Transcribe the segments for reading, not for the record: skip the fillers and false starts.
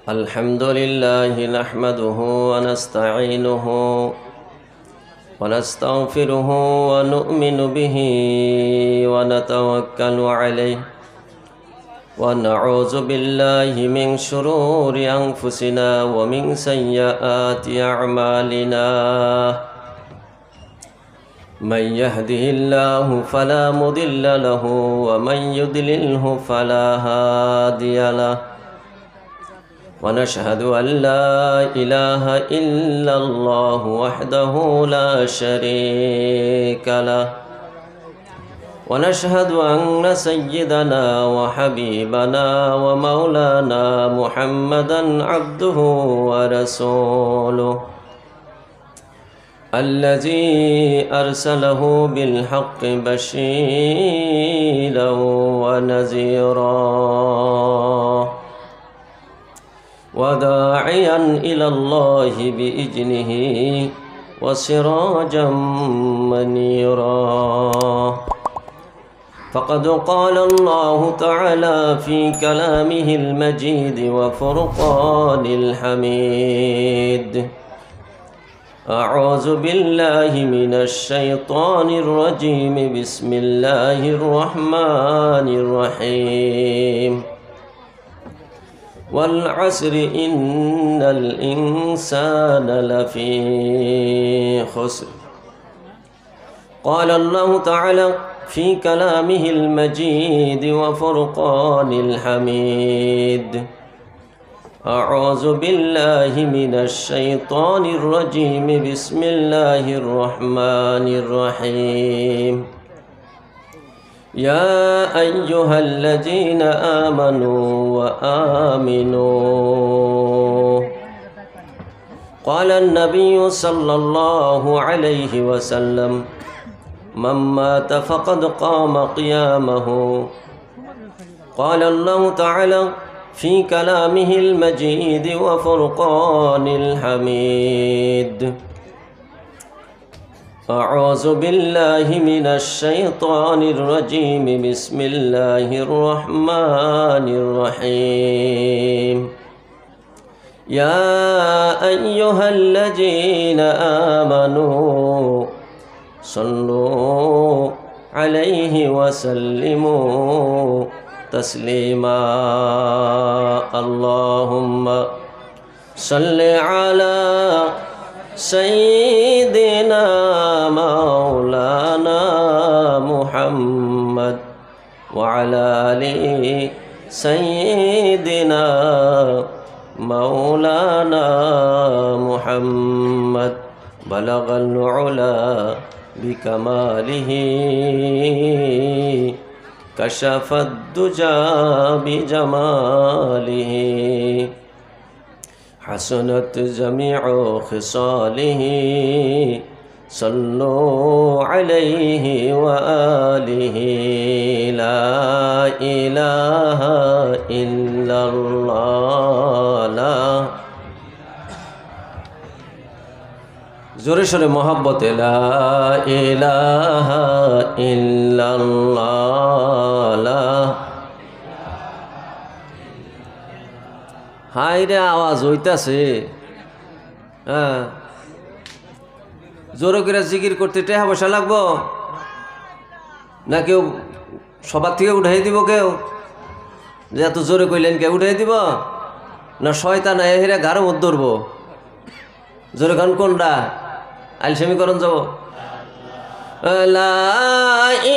الحمد لله نحمده ونستعينه ونستغفره ونؤمن به ونتوكل عليه ونعوذ بالله من شرور أنفسنا ومن سيئات أعمالنا من يهده الله فلا مضل له ومن يضلله فلا هادي له ونشهد أن لا إله إلا الله وحده لا شريك له ونشهد أن سيدنا وحبيبنا ومولانا محمدا عبده ورسوله الذي أرسله بالحق بشيرا ونذيرا وداعيا إلى الله بإذنه وسراجا منيرا فقد قال الله تعالى في كلامه المجيد وفرقان الحميد أعوذ بالله من الشيطان الرجيم بسم الله الرحمن الرحيم والعصر إن الإنسان لفي خسر قال الله تعالى في كلامه المجيد وفرقان الحميد أعوذ بالله من الشيطان الرجيم بسم الله الرحمن الرحيم يا أيها الذين آمنوا وآمنوا قال النبي صلى الله عليه وسلم من مات فقد قام قيامه قال الله تعالى في كلامه المجيد وفرقان الحميد أعوذ بالله من الشيطان الرجيم بسم الله الرحمن الرحيم يا أيها الذين آمنوا صلوا عليه وسلموا تسليما اللهم صل على سيدنا مولانا محمد وعلى آل سيدنا مولانا محمد بلغ العلا بكماله كشف الدجى بجماله حسنت جميع خصاله صلوا عليه وآله لا إله إلا الله لا जोरे शोरे मोहब्बत ला इलाहा इल्लल्लाह ला हाय रे आवाज হইতাছে হ্যাঁ জোরে করে জিকির করতে টাকা পয়সা লাগবো না কেউ সবার থেকে উঠাই দিব কেউ যে এত জোরে কইলেন কে উঠাই দিব না শয়তান এহিরা ঘাড়ে মত ধরবো জোরে গান কোনটা আলসেমি করন যাব লা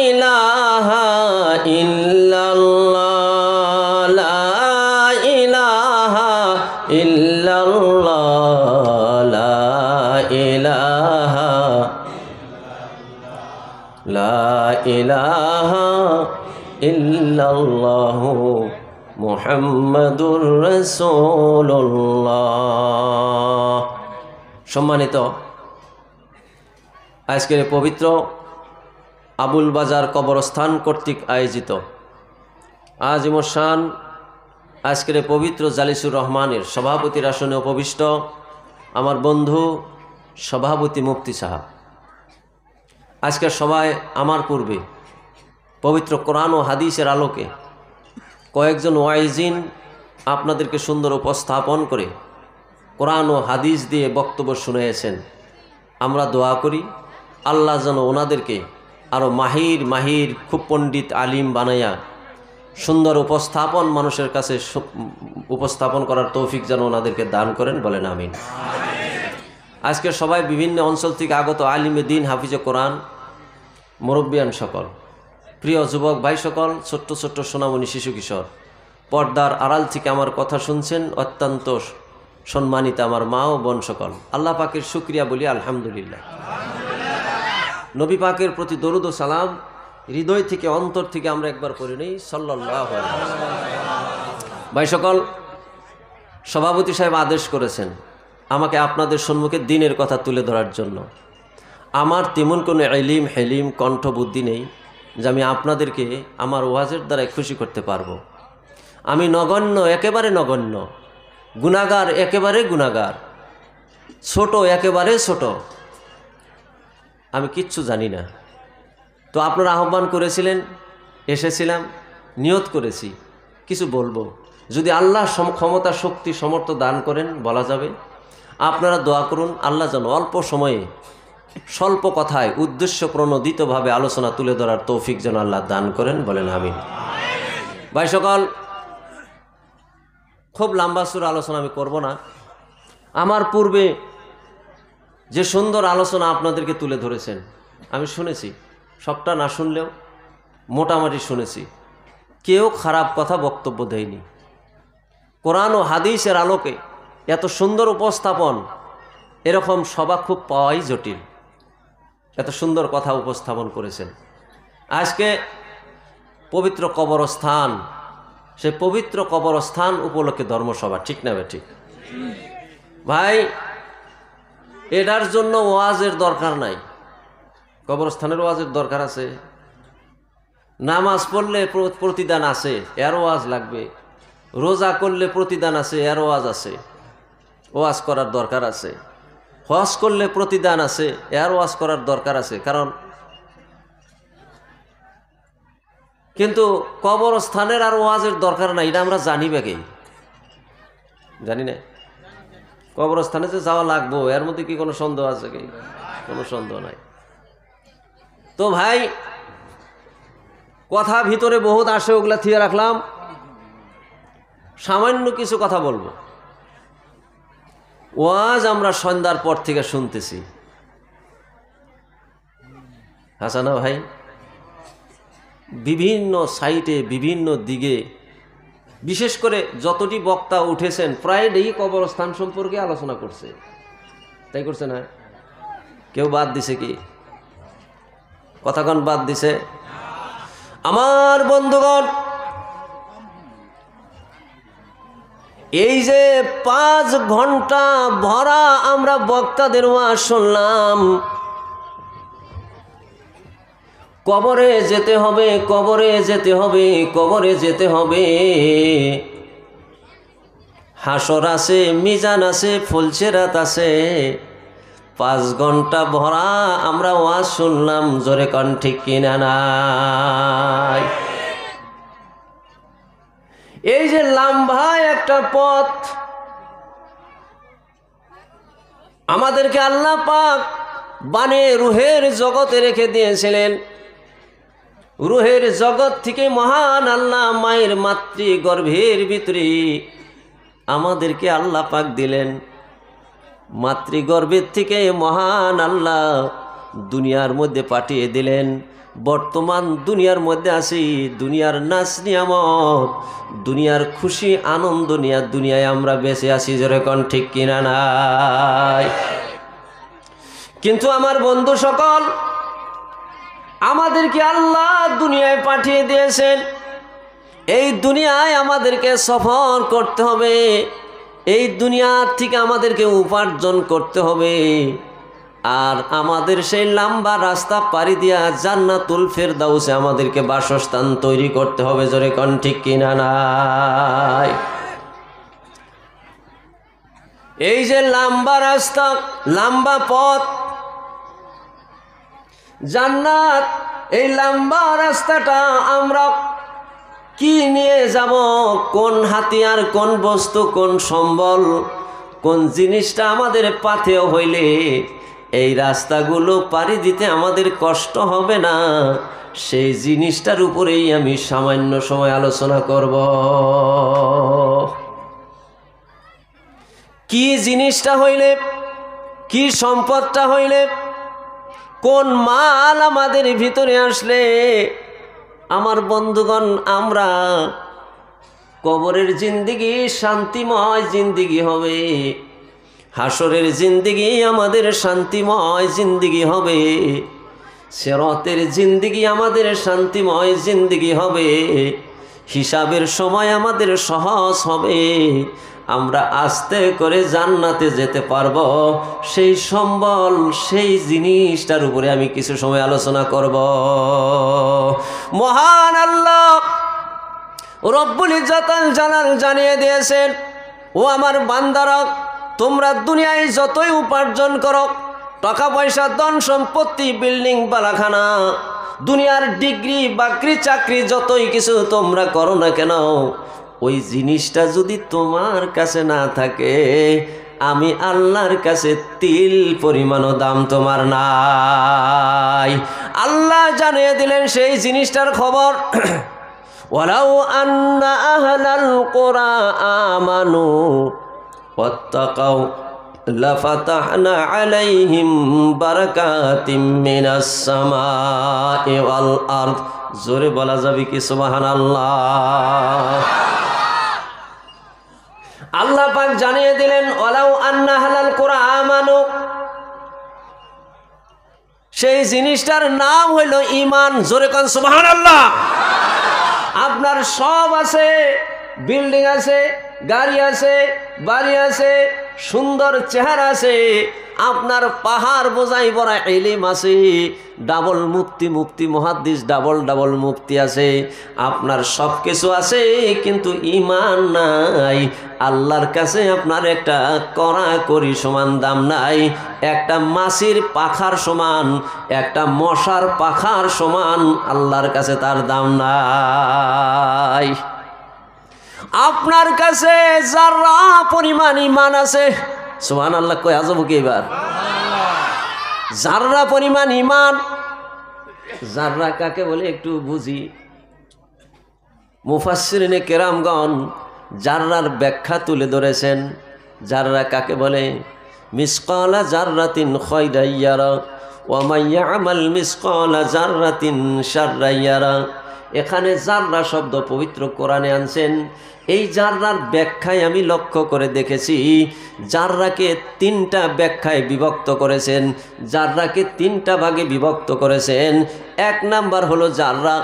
ইলাহা ইল্লাল্লাহ লা ইলাহা ইল্লাল্লাহ লা ইলাহা লা ইলাহা ইল্লাল্লাহ মুহাম্মাদুর রাসূলুল্লাহ। সম্মানিত আজকের পবিত্র আবুল বাজার কবরস্থান কর্তৃক আয়োজিত আজিমুর শান আজকের পবিত্র জালিসুর রহমানের সভাপতির আসনে উপবিষ্ট আমার বন্ধু সভাপতি মুফতি সাহেব, আজকের সবাই আমার পূর্বে পবিত্র কোরআন ও হাদিসের আলোকে কয়েকজন ওয়াইজিন আপনাদেরকে সুন্দর উপস্থাপন করে কোরআন ও হাদিস দিয়ে বক্তব্য শুনিয়েছেন। আমরা দোয়া করি আল্লাহ যেন ওনাদেরকে আরও মাহির খুব পণ্ডিত আলিম বানাইয়া সুন্দর উপস্থাপন মানুষের কাছে উপস্থাপন করার তৌফিক যেন ওনাদেরকে দান করেন, বলেন আমিন। আজকে সবাই বিভিন্ন অঞ্চল থেকে আগত আলিমে দিন, হাফিজে কোরআন, মুরব্বিয়ান সকল, প্রিয় যুবক ভাই সকল, ছোট্ট ছোট্ট সোনামণি শিশু কিশোর, পর্দার আড়াল থেকে আমার কথা শুনছেন অত্যন্ত সম্মানিত আমার মা ও বোন সকল, আল্লাহ পাকের শুকরিয়া বলি আলহামদুলিল্লাহ। নবী পাকের প্রতি দরুদ ও সালাম হৃদয় থেকে অন্তর থেকে আমরা একবার পড়ে নেই সাল্লাল্লাহু আলাইহি ওয়াসাল্লাম। ভাই সকল, সভাপতি সাহেব আদেশ করেছেন আমাকে আপনাদের সম্মুখে দিনের কথা তুলে ধরার জন্য। আমার তেমন কোনো ইলম হেলিম কণ্ঠ বুদ্ধি নেই যে আমি আপনাদেরকে আমার ওয়াজের দ্বারাই খুশি করতে পারবো। আমি নগণ্য, একেবারে নগণ্য, গুনাহগার, একেবারে গুনাহগার, ছোট, একেবারে ছোট, আমি কিচ্ছু জানি না। তো আপনারা আহ্বান করেছিলেন, এসেছিলাম, নিয়ত করেছি কিছু বলবো। যদি আল্লাহ ক্ষমতা শক্তি সমর্থ দান করেন বলা যাবে। আপনারা দোয়া করুন আল্লাহ যেন অল্প সময়ে স্বল্প কথায় উদ্দেশ্যপ্রণোদিতভাবে আলোচনা তুলে ধরার তৌফিক যেন আল্লাহ দান করেন, বলেন আমিন। ভাই সকল, খুব লম্বা সুর আলোচনা আমি করব না। আমার পূর্বে যে সুন্দর আলোচনা আপনাদেরকে তুলে ধরেছেন আমি শুনেছি, সবটা না শুনলেও মোটামুটি শুনেছি। কেউ খারাপ কথা বক্তব্য দেয়নি। কোরআন ও হাদিসের আলোকে এত সুন্দর উপস্থাপন, এরকম সভা খুব পাওয়াই জটিল। এত সুন্দর কথা উপস্থাপন করেছেন। আজকে পবিত্র কবরস্থান, সে পবিত্র কবরস্থান উপলক্ষে ধর্মসভা, ঠিক না ঠিক? ভাই, এটার জন্য ওয়াজের দরকার নাই। কবরস্থানের ওয়াজের দরকার আছে? নামাজ পড়লে প্রতিদান আছে, এর ওয়াজ লাগবে। রোজা করলে প্রতিদান আছে, এর ওয়াজ আছে, ওয়াজ করার দরকার আছে। হজ করলে প্রতিদান আছে, এর ওয়াজ করার দরকার আছে। কারণ কিন্তু কবরস্থানের আর ওয়াজের দরকার নাই, এটা আমরা জানি বাকি, জানি না। কবরস্থানে যে যাওয়া লাগবো এর মধ্যে কি কোনো সন্দেহ আছে কি? কোনো সন্দেহ নাই। তো ভাই, কথা ভিতরে বহুত আসে, ওগুলা থিয়ে রাখলাম। সামান্য কিছু কথা বলবো। ওয়াজ আমরা সন্ধ্যার পর থেকে শুনতেছি, হাসানা ভাই, বিভিন্ন সাইটে বিভিন্ন দিকে, বিশেষ করে যতটি বক্তা উঠেছেন প্রায় এই কবরস্থান সম্পর্কে আলোচনা করছে। তাই করছে না? কেউ বাদ দিছে কি? কথাক্ষণ বাদ দিছে? আমার বন্ধুগণ, এই যে 5 ঘন্টা ভরা আমরা বক্তাদের ওয়াজ শুনলাম, কবরে যেতে হবে, কবরে যেতে হবে, কবরে যেতে হবে, হাসর আছে, মিজান আছে, ফুলসিরাত আছে। 5 ঘন্টা ভরা আমরা ওয়াজ শুনলাম, জোরে কন ঠিক কিনা নাই? এই যে লম্বা একটা পথ আমাদেরকে আল্লাহ পাক বানিয়ে রুহের জগতে রেখে দিয়েছিলেন। রুহের জগৎ থেকে মহান আল্লাহ মায়ের মাতৃগর্ভের ভিতরে আমাদেরকে আল্লাহ পাক দিলেন। মাতৃগর্ভের থেকে মহান আল্লাহ দুনিয়ার মধ্যে পাঠিয়ে দিলেন। বর্তমান দুনিয়ার মধ্যে আছি, দুনিয়ার নাচ নিয়ামত, দুনিয়ার খুশি আনন্দ নিয়ে দুনিয়ায় আমরা বেঁচে আছি, জোরে কোন ঠিক কিনা নাই? কিন্তু আমার বন্ধু সকল, আমাদেরকে আল্লাহ দুনিয়ায় পাঠিয়ে দিয়েছেন। এই দুনিয়ায় আমাদেরকে সফর করতে হবে, এই দুনিয়ার থেকে আমাদেরকে উপার্জন করতে হবে, আর আমাদের সেই লম্বা রাস্তা পাড়ি দিয়া জান্নাতুল ফেরদাউসে আমাদেরকে বাসস্থান তৈরি করতে হবে, জোরে কোন ঠিক কিনা নাই? এই যে লম্বা রাস্তা, লম্বা পথ জান্নাত, এই লম্বা রাস্তাটা আমরা কি নিয়ে যাব? কোন হাতিয়ার, কোন বস্তু, কোন সম্বল, কোন জিনিসটা আমাদের পাথেয় হইলে এই রাস্তাগুলো পাড়ি দিতে আমাদের কষ্ট হবে না, সেই জিনিসটার উপরেই আমি সামান্য সময় আলোচনা করব। কি জিনিসটা হইলে, কি সম্পদটা হইলে, কোন মাল আমাদের ভিতরে আসলে আমার বন্ধুগণ আমরা কবরের জিন্দিগি শান্তিময় জিন্দিগি হবে, হাসরের জিন্দিগি আমাদের শান্তিময় জিন্দিগি হবে, সিরাতের জিন্দিগি আমাদের শান্তিময় জিন্দিগি হবে, হিসাবের সময় আমাদের সহজ হবে, আমরা আস্তে করে জান্নাতে যেতে পারবো। সেই সম্বল, সেই জিনিসটার উপরে আমি কিছু সময় আলোচনা করব। মহান আল্লাহ রব্বুল ইজ্জত আল জালাল জানিয়ে দিয়েছেন, ও আমার বান্দারা, তোমরা দুনিয়ায় যতই উপার্জন করো, টাকা পয়সা, ধন সম্পত্তি, বিল্ডিং বালাখানা, দুনিয়ার ডিগ্রি বাকরি চাকরি যতই কিছু তোমরা করো না কেন, ওই জিনিসটা যদি তোমার কাছে না থাকে, আমি আল্লাহর কাছে তিল পরিমাণও দাম তোমার নাই। আল্লাহ জানিয়ে দিলেন সেই জিনিসটার খবর। ওয়ালাউ আন্না আহলাল কুরা আমানু ওয়াত্তাকাউ লাফাতাহনা আলাইহিম বারাকাতিম মিনাস সামাই ওয়াল আরদ। জোরে বলা যাবে কি সুবহানাল্লাহ? আল্লাহ পাক জানিয়ে দিলেন, ওয়ালাউ আন্না আহলাল কুরা আমানু, সেই জিনিসটার নাম হইল ঈমান। জোরে কোন সুবহানাল্লাহ? আপনার সব আছে, বিল্ডিং আছে, গাড়ি আছে, বাড়ি আছে, সুন্দর চেহারা আছে, আপনার পাহাড় বোঝাই ভরা ইলম আছে, ডাবল মুফতি, মুফতি মুহাদ্দিস ডাবল ডাবল মুফতি আছে, আপনার সব কিছু আছে, কিন্তু ঈমান নাই। আল্লাহর কাছে আপনার একটা কড়াকড়ি সমান দাম নাই, একটা মাছির পাখার সমান, একটা মশার পাখার সমান আল্লাহর কাছে তার দাম নাই। আপনার কাছে যারা পরিমাণ ঈমান আছে, সুবহানাল্লাহ কই আজব কি এবার, যারা পরিমাণ ঈমান। যারা কাকে বলে একটু বুঝি। মুফাসসিরিনে কেরামগণ যাররার ব্যাখ্যা তুলে ধরেছেন। যাররা কাকে বলে? মিসকালা জাররাতিন খায়রান ইয়ারা ওয়া মান ইয়ামাল মিসকালা জাররাতিন শাররান ইয়ারা। এখানে জাররা শব্দ পবিত্র কোরআনে আনছেন। এই জাররার ব্যাখ্যায় আমি লক্ষ্য করে দেখেছি, জাররাকে তিনটা ব্যাখ্যায় বিভক্ত করেছেন, জাররাকে তিনটা ভাগে বিভক্ত করেছেন। এক নাম্বার হলো জাররা,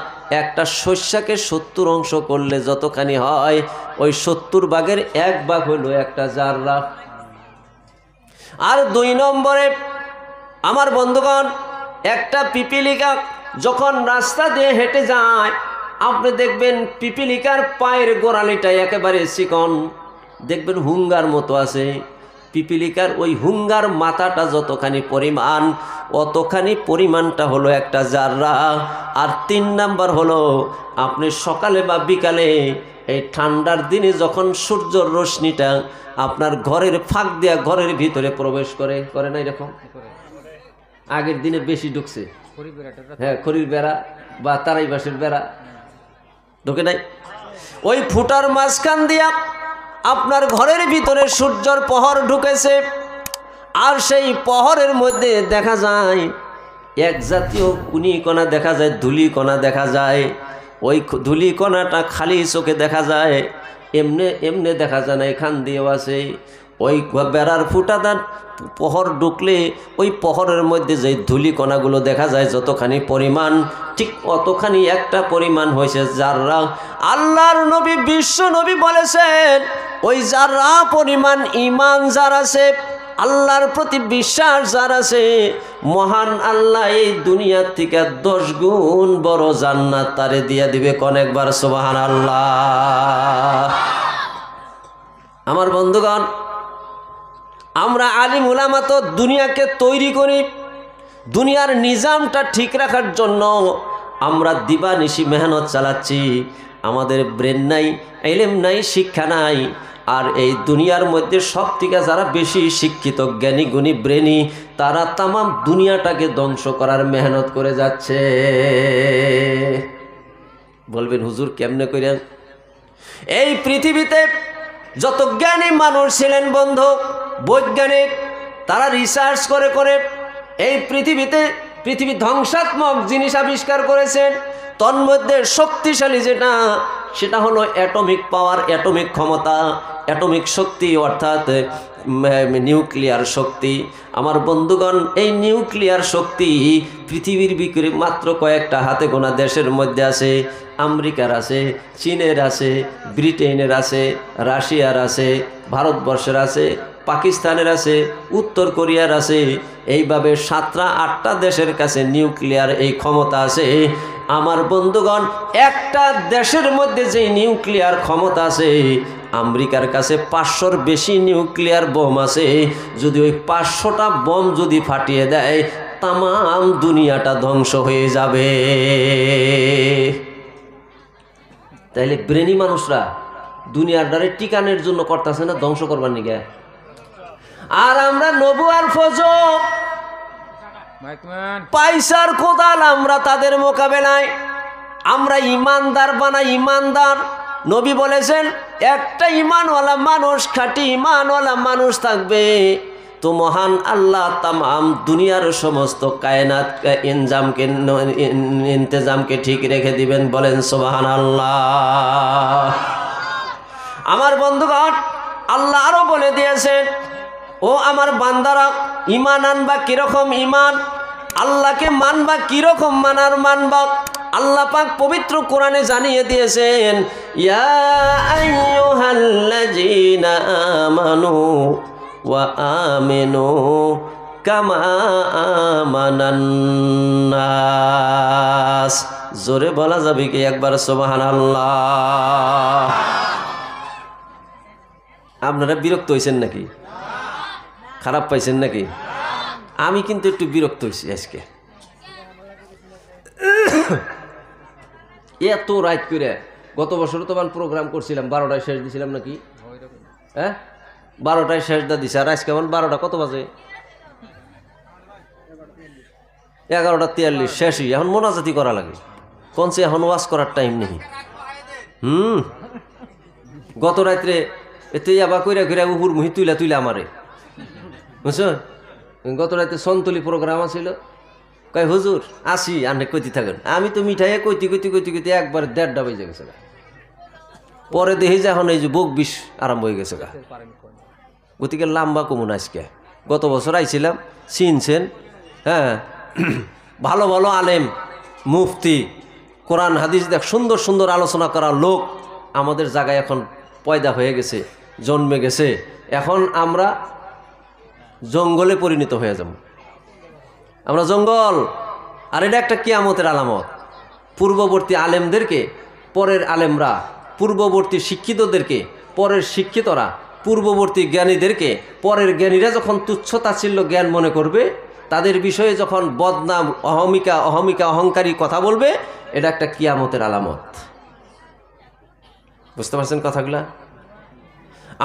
একটা শস্যকে 70 অংশ করলে যতখানি হয়, ওই 70 ভাগের 1 ভাগ হলো একটা জাররা। আর 2 নম্বরে আমার বন্ধুগণ, একটা পিপিলিকা যখন রাস্তা দিয়ে হেঁটে যায়, আপনি দেখবেন পিপিলিকার পায়ের গোড়ালিটা একেবারে চিকন, দেখবেন হুঙ্গার মতো আছে। পিপিলিকার ওই হুঙ্গার মাথাটা যতখানি পরিমাণ, অতখানি পরিমাণটা হলো একটা জাররা। আর 3 নাম্বার হলো, আপনি সকালে বা বিকালে এই ঠান্ডার দিনে যখন সূর্যের রশ্মিটা আপনার ঘরের ফাঁক দিয়া ঘরের ভিতরে প্রবেশ করে, করে না এরকম? আগের দিনে বেশি ঢুকছে, হ্যাঁ, খড়ির বেড়া বা তারাই বাঁশের বেড়া ঢুকে নাই, ওই ফুটার মাঝখান দিয়া আপনার ঘরের ভিতরে সূর্যের প্রহর ঢুকেছে। আর সেই প্রহরের মধ্যে দেখা যায় এক জাতীয় কুনিকণা দেখা যায়, ধূলিকণা দেখা যায়। ওই ধূলিকণাটা খালি চোখে দেখা যায়, এমনে এমনে দেখা যায় না, এখান দিয়েও আছে। ওই বেড়ার ফুটাদার প্রহর ঢুকলে ওই প্রহরের মধ্যে যে ধূলিকণাগুলো দেখা যায় যতখানি পরিমাণ, ঠিক অতখানি একটা পরিমাণ হয়েছে জাররা। আল্লাহর নবী, বিশ্ব নবী বলেছেন, ওই জাররা পরিমাণ ঈমান যার আছে, আল্লাহর প্রতি বিশ্বাস যার আছে, মহান আল্লাহ এই দুনিয়ার থেকে 10 গুণ বড় জান্নাত তারে দিয়ে দিবে। কোন একবার সুবহানাল্লাহ। আমার বন্ধুগণ, আমরা আলিম উলামা তো দুনিয়াকে তৈরি করি, দুনিয়ার নিজামটা ঠিক রাখার জন্য আমরা দিবানিশি মেহনত চালাচ্ছি। আমাদের ব্রেন নাই, ইলম নাই, শিক্ষা নাই। আর এই দুনিয়ার মধ্যে সব থেকে যারা বেশি শিক্ষিত, জ্ঞানী গুণী ব্রেনি, তারা তামাম দুনিয়াটাকে ধ্বংস করার মেহনত করে যাচ্ছে। বলবেন হুজুর কেমনে কইরা? এই পৃথিবীতে যত জ্ঞানী মানুষ ছিলেন বন্ধু, বৈজ্ঞানিক, তারা রিসার্চ করে করে এই পৃথিবী ধ্বংসাত্মক জিনিস আবিষ্কার করেছেন। তন্মধ্যে শক্তিশালী যেটা, সেটা হলো অ্যাটমিক পাওয়ার, অ্যাটমিক ক্ষমতা, অ্যাটমিক শক্তি, অর্থাৎ নিউক্লিয়ার শক্তি। আমার বন্ধুগণ, এই নিউক্লিয়ার শক্তি পৃথিবীর ভিতরে মাত্র কয়েকটা হাতে গোনা দেশের মধ্যে আছে। আমেরিকার আছে, চীনের আছে, ব্রিটেনের আছে, রাশিয়ার আছে, ভারতবর্ষের আছে, পাকিস্তানের আছে, উত্তর কোরিয়ার আছে। এইভাবে 7টা-8টা দেশের কাছে নিউক্লিয়ার এই ক্ষমতা আছে। আমার বন্ধুগণ, একটা দেশের মধ্যে যে নিউক্লিয়ার ক্ষমতা আছে, আমেরিকার কাছে 500-র বেশি নিউক্লিয়ার বোম আছে। যদি ওই 500টা বোম যদি ফাটিয়ে দেয়, তামাম দুনিয়াটা ধ্বংস হয়ে যাবে। তাইলে ব্রেনি মানুষরা দুনিয়ার দ্বারে টিকানের জন্য করতেছে না, ধ্বংস করবার নিগে। আর আমরা নবু আর ফজল পয়সার কোদাল, আমরা তাদের মোকাবেলায় আমরা ইমানদার বানাই। ইমানদার নবী বলেছেন, একটা ইমানওয়ালা মানুষ, খাঁটি ইমানওয়ালা মানুষ থাকবে তো মহান আল্লাহ তামাম দুনিয়ার সমস্ত কায়নাত ইন্তজামকে ঠিক রেখে দিবেন। বলেন সুবহানাল্লাহ। আমার বন্ধুগণ, আল্লাহ আরো বলে দিয়েছেন, ও আমার বান্দারা, ইমান আনবা কিরকম ইমান, আল্লাহকে মানবা কিরকম মানবা। আল্লাহ পাক পবিত্র কোরআনে জানিয়ে দিয়েছেন, ইয়া আইয়ুহাল্লাযীনা আমানু ওয়া আমিনু কামা আমানান নাস। জোরে বলা যাবে কি একবার সুবহানাল্লাহ? আপনারা বিরক্ত হয়েছেন নাকি? খারাপ পাইছেন নাকি? আমি কিন্তু একটু বিরক্ত হয়েছি আজকে। এত রাত করে, গত বছর তো প্রোগ্রাম করছিলাম, 12টায় শেষ দিছিলাম নাকি? হ্যাঁ, 12টায় শেষ দা দিছে। আর আজকে কেমন 12টা কত বাজে? 11:43 শেষই। এখন মোনাজাতি করা লাগে, কোনছে এখন ওয়াজ করার টাইম নেই। গত রাত্রে এতে আবার কইরা কইরা উপর মুহি তুইলা আমারে, বুঝছো? গত রাতে সন্তলি প্রোগ্রাম আছিল, কয় হুজুর আসি, আনে কইতে থাকেন। আমি তো মিঠাইয়ে কইতে একবার 1:30 বেজে গেছে। পরে দেখি যে এখন এই যে বুক বিষ আরম্ভ হয়ে গেছে। গতিকে লাম্বা কমুন আজকে। গত বছর আইছিলাম, চিনছেন। হ্যাঁ, ভালো ভালো আলেম, মুফতি, কোরআন হাদিস দেখ সুন্দর সুন্দর আলোচনা করা লোক আমাদের জায়গায় এখন পয়দা হয়ে গেছে, জন্মে গেছে। এখন আমরা জঙ্গলে পরিণত হয়ে যাব। আমরা জঙ্গল। আর এটা একটা কিয়ামতের আলামত। পূর্ববর্তী আলেমদেরকে পরের আলেমরা, পূর্ববর্তী শিক্ষিতদেরকে পরের শিক্ষিতরা, পূর্ববর্তী জ্ঞানীদেরকে পরের জ্ঞানীরা যখন তুচ্ছতাচ্ছিল্য জ্ঞান মনে করবে, তাদের বিষয়ে যখন বদনাম, অহংকারী কথা বলবে, এটা একটা কিয়ামতের আলামত। বুঝতে পারছেন কথাগুলা?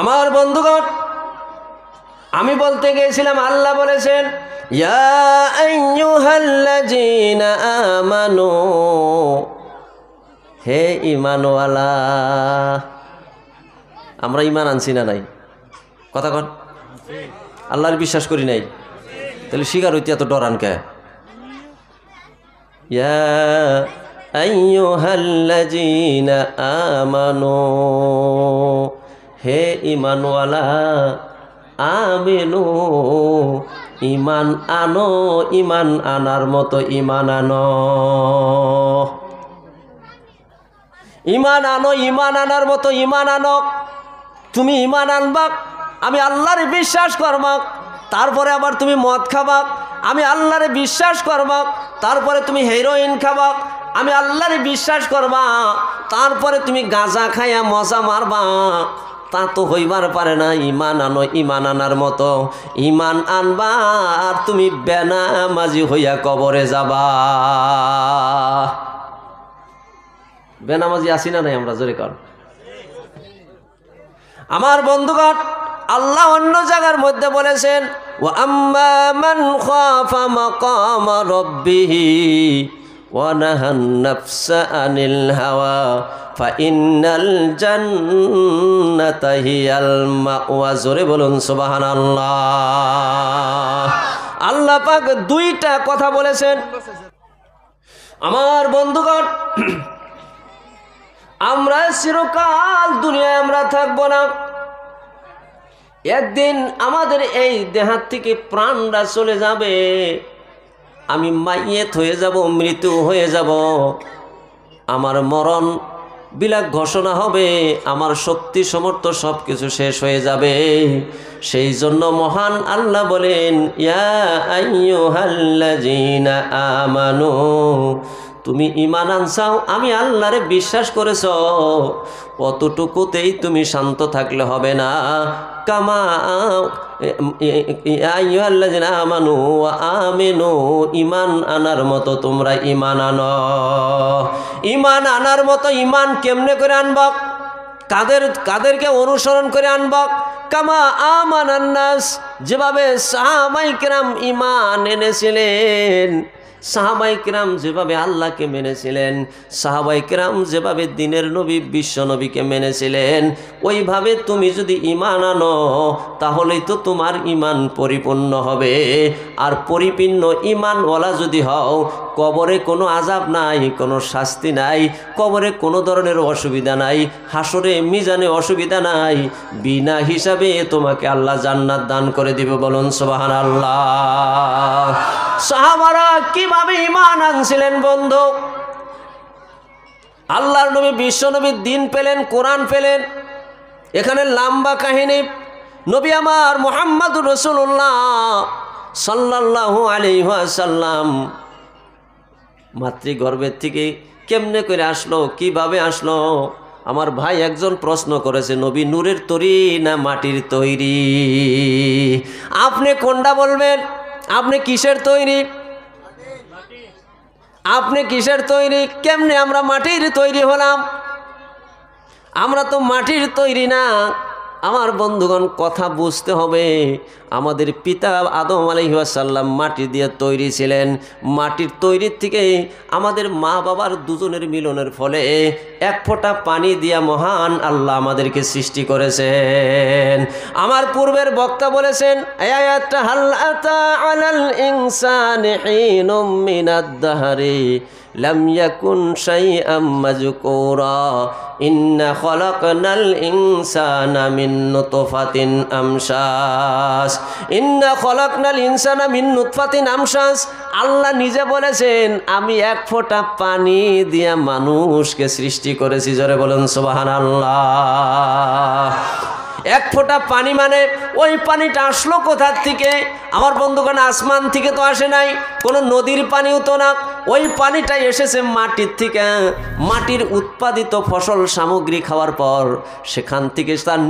আমার বন্ধুগণ, আমি বলতে গিয়েছিলাম, আল্লাহ বলেছেন, ইয়া আইয়ুহাল্লাযীনা আমানু, হে ঈমানওয়ালা। আমরা ঈমান আনছি না নাই? কথা কন। আল্লাহর বিশ্বাস করি নাই, তাহলে শিকার হইতে এত ডরান কে? ইয়া আইয়ুহাল্লাযীনা আমানু, হে ঈমানওয়ালা, আমিনু, ইমান আনো, ইমান আনার মতো ইমান আনো। ইমান আনো, ইমান আনার মতো ইমান আনো। তুমি ইমান আনবা, আমি আল্লাহরে বিশ্বাস করবা, তারপরে আবার তুমি মদ খাবা, আমি আল্লাহরে বিশ্বাস করবা, তারপরে তুমি হেরোইন খাবা, আমি আল্লাহরে বিশ্বাস করবা, তারপরে তুমি গাঁজা খাইয়া মজা মারবা, তা তো হইবার পারে না। ইমান আনো, ইমান আনার মতো ইমান আনবা আর তুমি বেনামাজি হইয়া কবরে যাবা। বেনামাজি আসি না নাই আমরা, জোরে কর। আমার বন্ধুগণ, আল্লাহ অন্য জায়গার মধ্যে বলেছেন, ওয়া আম্মা মান খাফা মাকাম রাব্বিহি ওয়া নাহান নাফসা আনিল হাওয়া ফাইন্নাল জান্নাতা হিয়াল মাওয়া। জোরে বলুন সুবহানাল্লাহ। আল্লাহ পাক দুইটা কথা বলেছেন। আমার বন্ধুগণ, আমরা চিরকাল দুনিয়ায় আমরা থাকবো না। একদিন আমাদের এই দেহাত থেকে প্রাণটা চলে যাবে, আমি মাইয়েত হয়ে যাব, মৃত্যু হয়ে যাব। আমার মরণ বিলাক ঘোষণা হবে, আমার শক্তি সমর্থ সব কিছু শেষ হয়ে যাবে। সেই জন্য মহান আল্লাহ বলেন, ইয়া আইয়ুহাল্লাযীনা আমানু, তুমি ঈমান আনছাও, আমি আল্লাহরে বিশ্বাস করেছ, অতটুকুতেই তুমি শান্ত থাকলে হবে না। কামা ইয়া আইয়ুহাল্লাযীনা আমানু ওয়া আমিনু, ঈমান আনার মতো তোমরা ঈমান আনো। ঈমান আনার মতো ঈমান কেমনে করে আনব? কাদেরকে অনুসরণ করে আনব? কামা আমানান নাস, যেভাবে সাহাবায়ে কেরাম ঈমান এনেছিলেন, সাহাবায়ে কেরাম যেভাবে আল্লাহকে মেনেছিলেন, সাহাবায়ে কেরাম যেভাবে দ্বীনের নবী বিশ্ব নবীকে মেনেছিলেন, ওইভাবে তুমি যদি ঈমান আনো তাহলেই তো তোমার ঈমান পরিপূর্ণ হবে। আর পরিপূর্ণ ঈমানওয়ালা যদি হও, কবরে কোনো আযাব নাই, কোনো শাস্তি নাই, কবরে কোনো ধরনের অসুবিধা নাই, হাসরে মিজানে অসুবিধা নাই, বিনা হিসাবে তোমাকে আল্লাহ জান্নাত দান করে দিবে। বলুন সুবহানাল্লাহ। সাহাবারা কিভাবে ঈমান আনছিলেন বন্ধু? আল্লাহর নবী বিশ্ব নবীর দিন পেলেন, কোরআন পেলেন, এখানে লম্বা কাহিনী। নবী আমার মুহাম্মদুর রাসূলুল্লাহ সাল্লাল্লাহু আলাইহি ওয়াসাল্লাম মাতৃগর্ভের থেকে কেমনে করে আসলো, কিভাবে আসলো? আমার ভাই একজন প্রশ্ন করেছে, নবী নূরের তৈরি না মাটির তৈরি? আপনি কোনটা বলবেন? আপনি কিসের তৈরি? আপনি কিসের তৈরি? কেমনে আমরা মাটির তৈরি হলাম? আমরা তো মাটির তৈরি না। আমার বন্ধুগণ, কথা বুঝতে হবে, আমাদের পিতা আদম আলাইহিস সালাম মাটি দিয়ে তৈরি ছিলেন। মাটির তৈরির থেকে আমাদের মা বাবার দুজনের মিলনের ফলে এক ফোঁটা পানি দিয়া মহান আল্লাহ আমাদেরকে সৃষ্টি করেছেন। আমার পূর্বের বক্তা বলেছেন, আয়াতটা হাল আতা আলাল ইনসানি হিনুম মিনাদ দাহরি লাম ইয়াকুন শাইআম মাযকুরা ইন্না খলাকনাল ইনসানা মিন নুতফাতিন আমশাস। ইন্না খলাকনাল ইনসানা মিন নুতফাতিন আমশাস। আল্লাহ নিজে বলেছেন, আমি এক ফোঁটা পানি দিয়া মানুষকে সৃষ্টি করেছি। জোরে বলুন সুবহানাল্লাহ। এক ফোঁটা পানি মানে ওই পানিটা আসলো কোথা থেকে? আমার বন্ধুগণ, আসমান থেকে তো আসে নাই, কোনো নদীর পানিও তো না। ওই পানিটা এসেছে মাটির থেকে। মাটির উৎপাদিত ফসল সামগ্রী খাওয়ার পর সেখান থেকে তার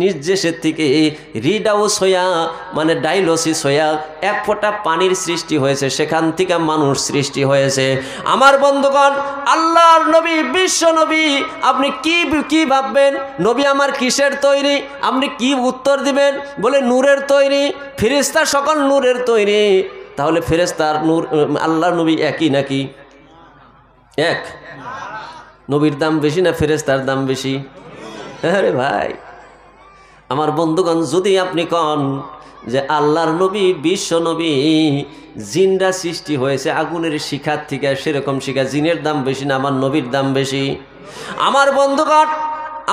নির্দেশের থেকে রিডাউস হইয়া, মানে ডাইলোসিস হইয়া এক ফোঁটা পানির সৃষ্টি হয়েছে, সেখান থেকে মানুষ সৃষ্টি হয়েছে। আমার বন্ধুগণ, আল্লাহর নবী বিশ্ব নবী, আপনি কি ভাববেন নবী আমার কিসের তৈরি? আপনি কি উত্তর দিবেন? বলে নূরের তৈরি। ফেরেশতা সকল নূরের তৈরি। তাহলে ফেরেশতার নূর আল্লাহর নবী একই নাকি? এক? নবীর দাম বেশি না ফেরেশতার দাম বেশি? আরে ভাই আমার বন্ধুগণ, যদি আপনি কন যে আল্লাহর নবী বিশ্ব নবী জিনরা সৃষ্টি হয়েছে আগুনের শিখার থেকে, সেরকম শিখা জিনের দাম বেশি না আমার নবীর দাম বেশি? আমার বন্ধুগণ,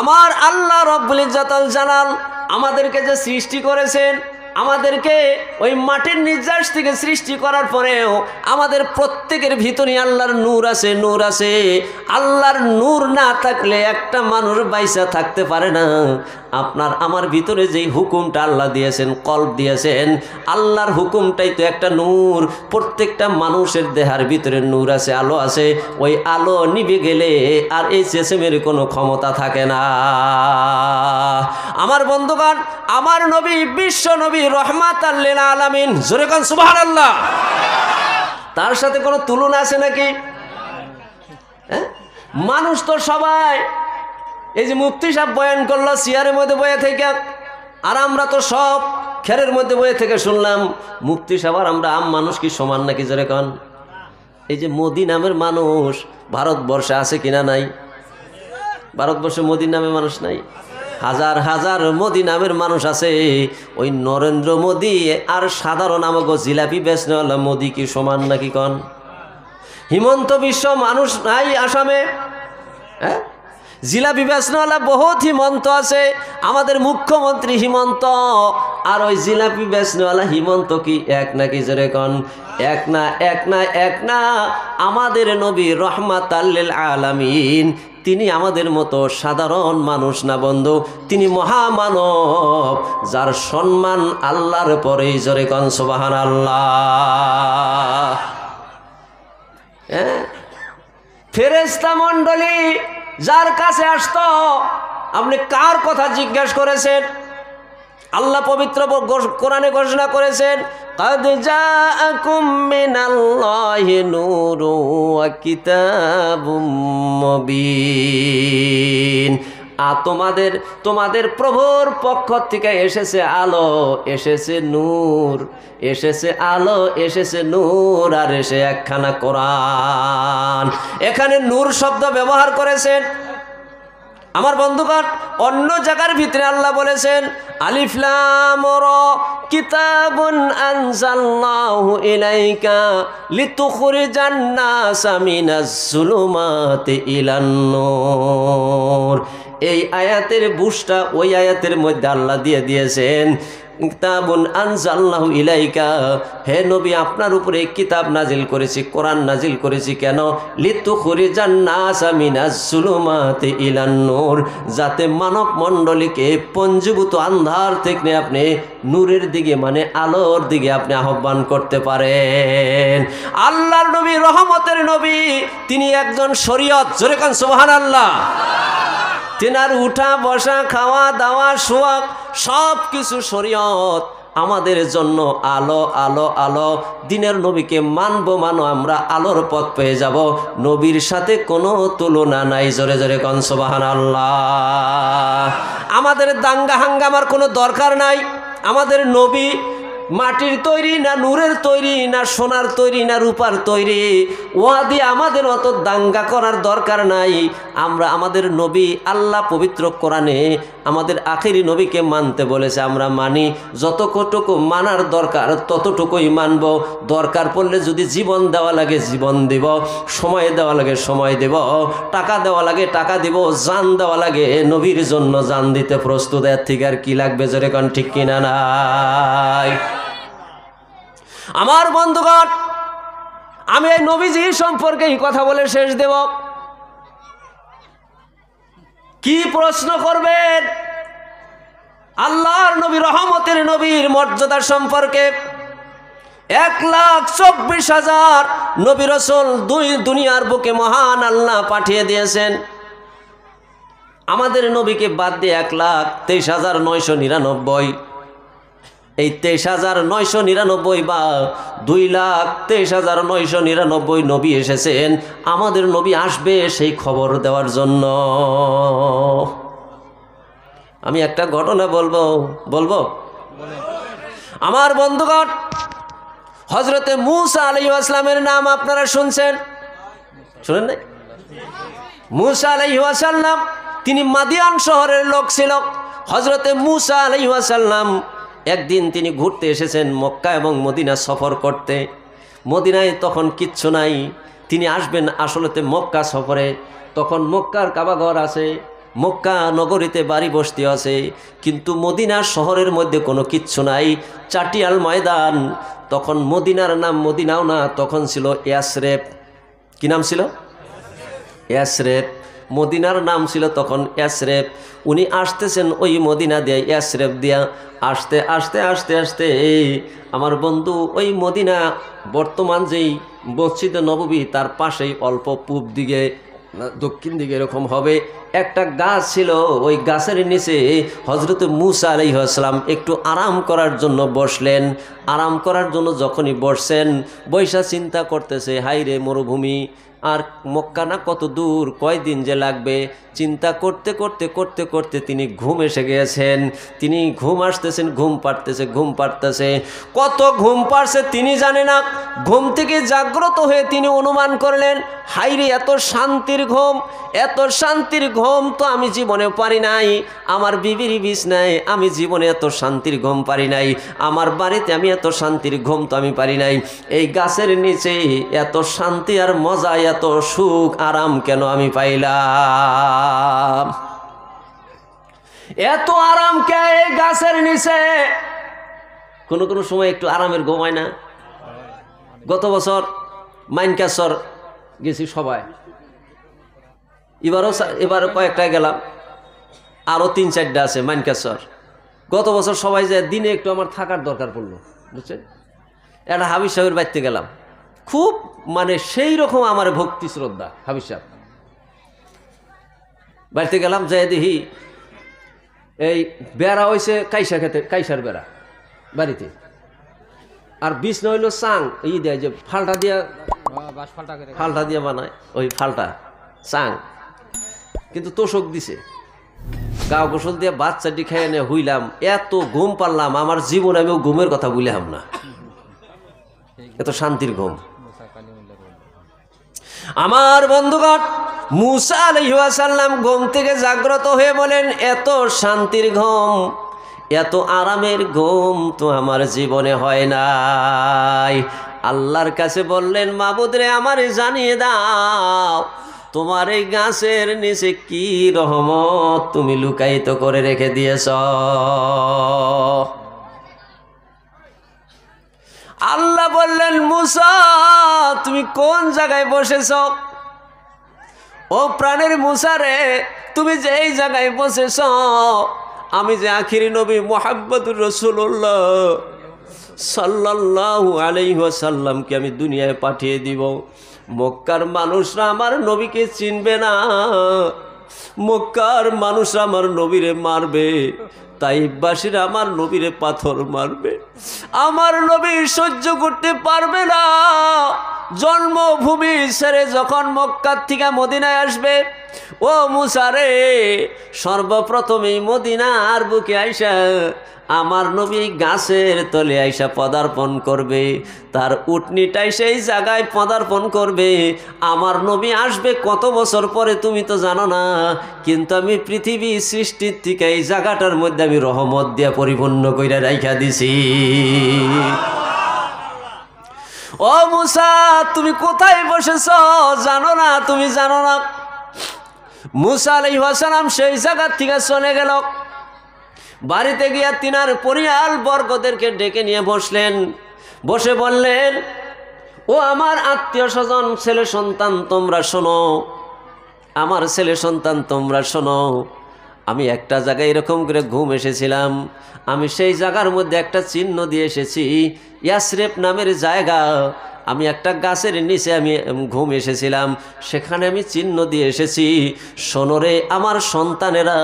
আমার আল্লাহ রব্বুল ইজ্জত আল জালাল আমাদেরকে যে সৃষ্টি করেছেন, আমাদেরকে ওই মাটির নির্যাস থেকে সৃষ্টি করার পরেও আমাদের প্রত্যেকের ভিতরে আল্লাহর নূর আছে, নূর আছে। আল্লাহর নূর না থাকলে একটা মানুষ বাইসা থাকতে পারে না। আপনার আমার ভিতরে যেই হুকুমটা আল্লাহ দিয়েছেন, কলব দিয়েছেন, আল্লাহর হুকুমটাই তো একটা নূর। প্রত্যেকটা মানুষের দেহার ভিতরে নূর আছে, আলো আছে। ওই আলো নিভে গেলে আর এই চেচেমের কোনো ক্ষমতা থাকে না। আমার বন্ধুগণ, আমার নবী বিশ্ব নবী রহমাতাল লিল আলামিন, জোরে কোন সুবহানাল্লাহ। তার সাথে কোনো তুলনা আছে নাকি? মানুষ তো সবাই, এই যে মুফতি সাহেব বয়ান করলো চেয়ারের মধ্যে বয়ে থেকে, আর আমরা তো সব খেরের মধ্যে বয়ে থেকে শুনলাম। মুফতি সাহেব আর আমরা আম মানুষ কি সমান নাকি? জোরে কোন। এই যে মোদি নামের মানুষ ভারতবর্ষে আছে কিনা? নাই। ভারতবর্ষে মোদি নামের মানুষ নাই? হাজার হাজার মোদি নামের মানুষ আছে। ওই নরেন্দ্র মোদি আর সাধারণ আমাকে জিলাপি বেচনেওয়ালা মোদি কি সমান নাকি কন? হিমন্ত বিশ্ব মানুষ নাই আসামে? হ্যাঁ, জিলাপি বেচনেওয়ালা বহুত হিমন্ত আছে। আমাদের মুখ্যমন্ত্রী হিমন্ত আর ওই জিলাপি বেচনেওয়ালা হিমন্ত কি এক নাকি? জোরে কন। এক না, এক না, এক না। আমাদের নবী রহমাতাল লিল আলামিন, তিনি আমাদের মতো সাধারণ মানুষ না বন্ধু, তিনি মহামানব, যার সম্মান আল্লাহর পরেই। জোরে কোন সুবহানাল্লাহ। ফেরেশতা মণ্ডলী যার কাছে আসতো, আপনি কার কথা জিজ্ঞাসা করেছেন? আল্লাহ পবিত্র কোরআনে ঘোষণা করেছেন, قد جاءكم من الله نور وكتاب مبين। তোমাদের প্রভুর পক্ষ থেকে এসেছে আলো, এসেছে নূর, এসেছে আলো, এসেছে নূর, আর এসে একখানা কোরআন। এখানে নূর শব্দ ব্যবহার করেছেন। আমার বন্ধুগণ, অন্য জায়গার ভিতরে আল্লাহ বলেছেন, আলিফ লাম রা কিতাবুন আনজালনাহু ইলাইকা লিতুখরিজান নাসা মিনাজ যুলুমাতি ইলান নূর। এই আয়াতের বুঝটা ওই আয়াতের মধ্যে আল্লাহ দিয়ে দিয়েছেন, কিতাবুন আনজালনাহু ইলাইকা, হে নবী আপনার উপরে কিতাব নাজিল করেছি, কোরআন নাজিল করেছি। কেন? লিতুখরিজান নাসা মিনাজ যুলুমাতি ইলান নূর, যাতে মানব মণ্ডলীকে পঞ্জীভূত আন্ধার থেকে আপনি নূরের দিকে, মানে আলোর দিকে আপনি আহ্বান করতে পারেন। আল্লাহর নবী রহমতের নবী, তিনি একজন শরীয়ত। জোরে কোন সুবহানাল্লাহ। তেনার উঠা বসা, খাওয়া দাওয়া, শোয়া, সব কিছু শরীয়ত। আমাদের জন্য আলো, আলো, আলো। দিনের নবীকে মানবো, মানো, আমরা আলোর পথ পেয়ে যাব। নবীর সাথে কোনো তুলনা নাই। জোরে জোরে কোন সুবহানাল্লাহ। আমাদের দাঙ্গা হাঙ্গামার কোনো দরকার নাই। আমাদের নবী মাটির তৈরি না নূরের তৈরি, না সোনার তৈরি, না রূপার তৈরি। ওয়া দিয়ে আমাদের অত দাঙ্গা করার দরকার নাই। আমরা আমাদের নবী, আল্লাহ পবিত্র কোরআনে আমাদের আখেরি নবীকে মানতে বলেছে, আমরা মানি। যতটুকু মানার দরকার ততটুকুই মানব। দরকার পড়লে যদি জীবন দেওয়া লাগে জীবন দেব, সময় দেওয়া লাগে সময় দেব, টাকা দেওয়া লাগে টাকা দেব, জান দেওয়া লাগে নবীর জন্য জান দিতে প্রস্তুত। এর থেকে আর কি লাগবে? জোরে কোন ঠিক কিনা নাই? আমার বন্ধুগণ, আমি এই নবীজি সম্পর্কে এই কথা বলে শেষ দেব। কি প্রশ্ন করবেন? আল্লাহর নবী, রহমতের নবীর মর্যাদা সম্পর্কে 1,24,000 নবী রাসূল দুনিয়ার বুকে মহান আল্লাহ পাঠিয়ে দিয়েছেন। আমাদের নবীকে বাদ দিয়ে 1,23,999, এই 23,999 বা 2,23,999 নবী এসেছেন। আমাদের নবী আসবে সেই খবর দেওয়ার জন্য। আমি একটা ঘটনা বলবো। আমার বন্ধুগণ, হযরতে মূসা আলাইহিস সালামের নাম আপনারা শুনছেন? শুনেন নাই? মূসা আলাইহিস সালাম তিনি মাদিয়ান শহরের লোক ছিল। হযরতে মূসা আলাইহিস সালাম একদিন তিনি ঘুরতে এসেছেন মক্কা এবং মদিনা সফর করতে। মদিনায় তখন কিচ্ছু নাই। তিনি আসবেন আসলেতে মক্কা সফরে। তখন মক্কার কাবাঘর আছে, মক্কা নগরীতে বাড়ি বসতি আছে, কিন্তু মদিনা শহরের মধ্যে কোনো কিচ্ছু নাই, চাটিয়াল ময়দান। তখন মদিনার নাম মদিনাও না, তখন ছিল ইয়াসরেব। কি নাম ছিল? ইয়াসরেব। মদিনার নাম ছিল তখন ইয়াসরেব। উনি আসতেছেন ওই মদিনা দিয়ে, ইয়াসরেব দিয়া আসতে আসতে আসতে আসতে আমার বন্ধু ওই মদিনা বর্তমান যেই মসজিদে নববী তার পাশেই অল্প পূব দিকে দক্ষিণ দিকে এরকম হবে একটা গাছ ছিল। ওই গাছের নিচে হযরত মূসা আলাইহিস সালাম একটু আরাম করার জন্য বসলেন। আরাম করার জন্য যখনই বসছেন, বৈশা চিন্তা করতেছে, হাইরে মরুভূমি, আর মক্কা না কত দূর, কয়দিন যে লাগবে। চিন্তা করতে করতে করতে করতে তিনি ঘুম এসে গিয়েছেন। তিনি ঘুম আসতেছেন, ঘুম পাড়তেছে। কত ঘুম পাড়ছে তিনি জানে না। ঘুম থেকে জাগ্রত হয়ে তিনি অনুমান করলেন, হাইরে এত শান্তির ঘুম, এত শান্তির ঘুম তো আমি জীবনে পারি নাই। আমার বিবির বিছনায় আমি জীবনে এত শান্তির ঘুম পারি নাই। আমার বাড়িতে আমি এত শান্তির ঘুম তো আমি পারি নাই। এই গাছের নিচে এত শান্তি আর মজা, এত সুখ আরাম কেন আমি পাইলাম? এত আরাম কে এই গাছের নিচে? কোনো কোনো সময় একটু আরামের ঘুম হয় না? গত বছর মাইনকাসর গেছি সবাই, এবারও কয়েকটা গেলাম, আরও 3-4টা আছে মাইনকাসর। গত বছর সবাই যায়, দিনে একটু আমার থাকার দরকার পড়লো, বুঝছেন। একটা হাবিজ সাহেবের বাড়িতে গেলাম, খুব মানে সেই রকম আমার ভক্তি শ্রদ্ধা। হাবিজ সাহেব বাড়িতে গেলাম, যাই দেখি এই বেড়া হয়েছে কাইসা খেতে, কাইসার বেড়া বাড়িতে, আর বিছনা হইল চাং, এই দেয় যে ফালটা দিয়া বানায়, ওই ফালটা চাং, কিন্তু তোষক দিছে, গা গোসল দিয়ে বাচ্চাটি খেয়ে নিয়ে হইলাম, এত ঘুম পারলাম আমার জীবনে আমিও ঘুমের কথা বললাম না, এত শান্তির ঘুম। আমার বন্ধুগণ, মূসা আলাইহিস সালাম ঘুম থেকে জাগ্রত হয়ে বলেন, এত শান্তির ঘুম, এত আরামের ঘুম তো আমার জীবনে হয় নাই। আল্লাহর কাছে বললেন, মাবুদ রে, আমারে জানিয়ে দাও তোমার এই গাছের নিচে কি রহমত তুমি লুকায়িত করে রেখে দিয়েছ। আল্লাহ বললেন, মূসা তুমি কোন জায়গায় বসেছ? ও প্রাণের মূসা রে, তুমি যে এই জায়গায় বসেছ, আমি যে আখিরি নবী মুহাম্মদুর রাসূলুল্লাহ সাল্লাল্লাহু আলাইহি ওয়াসাল্লামকে আমি দুনিয়ায় পাঠিয়ে দিব। মক্কার মানুষরা আমার নবীকে চিনবে না, মক্কার মানুষরা আমার নবীরে মারবে, তাইফবাসীরা আমার নবীরে পাথর মারবে, আমার নবী সহ্য করতে পারবে না। জন্মভূমি ছেড়ে যখন মক্কা থেকে মদিনায় আসবে, ও মূসা রে, সর্বপ্রথমেই মদিনার বুকে আইসা আমার নবী গাছের তলে আইসা পদার্পণ করবে, তার উটনিটাই সেই জায়গায় পদার্পণ করবে। আমার নবী আসবে কত বছর পরে তুমি তো জানো না, কিন্তু আমি পৃথিবী সৃষ্টির থেকে এই জায়গাটার মধ্যে আমি রহমত দিয়া পরিপূর্ণ কইরা রাইখা দিছি। ও মূসা, তুমি কোথায় বসেছ জানো না? তুমি জানো না? মূসা আলাইহিস সালাম সেই জায়গা থেকে চলে গেল। বাড়িতে গিয়া তিনার পরিয়াল বর্গদেরকে ডেকে নিয়ে বসলেন, বসে বললেন, ও আমার আত্মীয় স্বজন, ছেলে সন্তান তোমরা শোনো, আমার ছেলে সন্তান তোমরা শোনো, আমি একটা জায়গায় এরকম করে ঘুম এসেছিলাম, আমি সেই জায়গার মধ্যে একটা চিহ্ন দিয়ে এসেছি, ইয়াসরেব নামের জায়গা। আমি একটা গাছের নিচে আমি ঘুম এসেছিলাম, সেখানে আমি চিহ্ন দিয়ে এসেছি। শোনরে আমার সন্তানেরা,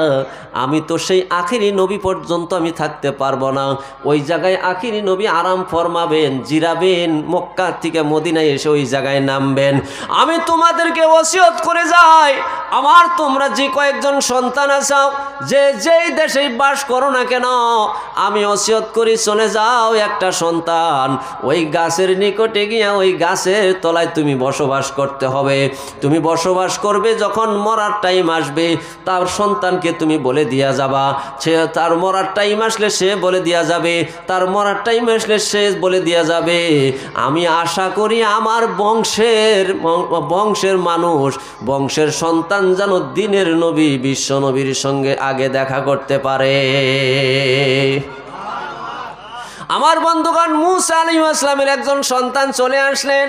আমি তো সেই আখিরি নবী পর্যন্ত আমি থাকতে পারবো না, ওই জায়গায় আখিরি নবী আরাম ফরমাবেন, জিরাবেন, মক্কা থেকে মদিনায় এসে ওই জায়গায় নামবেন। আমি তোমাদেরকে ওসিয়ত করে যাই, আমার তোমরা যে কয়েকজন সন্তান আছো, যে যেই দেশেই বাস করো না কেন, আমি ওসিয়ত করি চলে যাও একটা সন্তান ওই গাছের নিকটে গিয়ে ওই গাছের তলায় তুমি বসবাস করতে হবে। তুমি বসবাস করবে, যখন মরার টাইম আসবে তার সন্তানকে তুমি বলে দিয়া যাবা, সে তার মরার টাইম আসলে সে বলে দিয়া যাবে, তার মরার টাইম আসলে সে বলে দিয়া যাবে, আমি আশা করি আমার বংশের মানুষ, বংশের সন্তান যেন দিনের নবী বিশ্ব নবীর সঙ্গে আগে দেখা করতে পারে। আমার বন্ধুগণ, মূসা আলাইহিস সালামের একজন সন্তান চলে আসলেন,